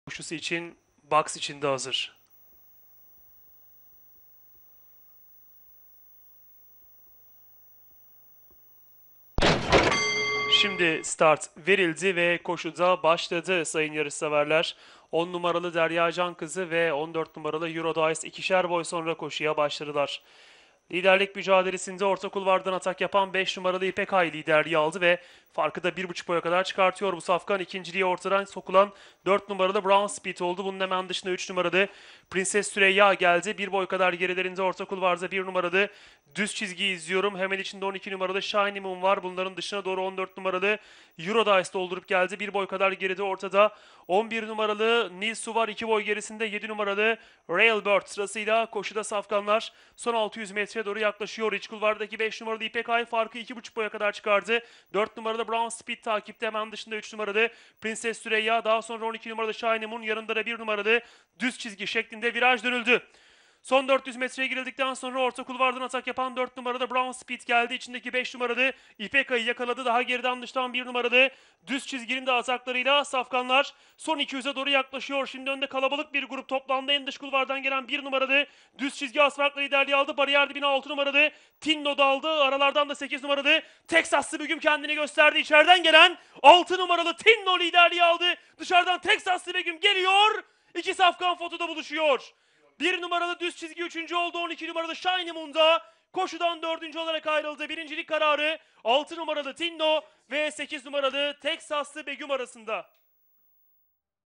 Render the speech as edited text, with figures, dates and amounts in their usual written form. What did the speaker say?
koşusu için box içinde hazır. Şimdi start verildi ve koşuda başladı sayın yarışseverler. 10 numaralı Derya Can Kızı ve 14 numaralı Eurodice ikişer boy sonra koşuya başladılar. Liderlik mücadelesinde orta kulvardan atak yapan 5 numaralı İpek Ay liderliği aldı ve farkı da 1,5 boya kadar çıkartıyor bu safkan. İkinciliğe ortadan sokulan 4 numaralı Brown Speed oldu. Bunun hemen dışında 3 numaralı Prenses Süreyya geldi. 1 boy kadar gerilerinde orta kulvarda 1 numaralı düz çizgiyi izliyorum. Hemen içinde 12 numaralı Shiny Moon var. Bunların dışına doğru 14 numaralı Eurodice doldurup geldi. 1 boy kadar geride ortada 11 numaralı Nilsu var. 2 boy gerisinde 7 numaralı Railbird sırasıyla koşuda safkanlar son 600 metreye doğru yaklaşıyor. İç kulvardaki 5 numaralı İpek Ay farkı 2,5 boya kadar çıkardı. 4 numaralı Brown Speed takipte, hemen dışında 3 numaralı Prenses Süreyya, daha sonra 12 numaralı Shiny Moon, yanında da 1 numaralı düz çizgi şeklinde viraj dönüldü. Son 400 metreye girildikten sonra orta kulvardan atak yapan 4 numaralı Brown Speed geldi. İçindeki 5 numaralı İpek Ay'ı yakaladı. Daha geriden dıştan 1 numaralı düz çizginin de ataklarıyla safkanlar son 200'e doğru yaklaşıyor. Şimdi önde kalabalık bir grup toplandı. En dış kulvardan gelen 1 numaralı düz çizgi asfaltla liderliği aldı. Bariyer dibine 6 numaralı Tinno da aldı. Aralardan da 8 numaralı Texaslı Begüm kendini gösterdi. İçeriden gelen 6 numaralı Tinno liderliği aldı. Dışarıdan Texaslı Begüm geliyor. İki safkan fotoda buluşuyor. 1 numaralı düz çizgi 3. oldu. 12 numaralı Shiny Moon'da koşudan 4. olarak ayrıldı. Birincilik kararı 6 numaralı Tinno ve 8 numaralı Texaslı Begüm arasında.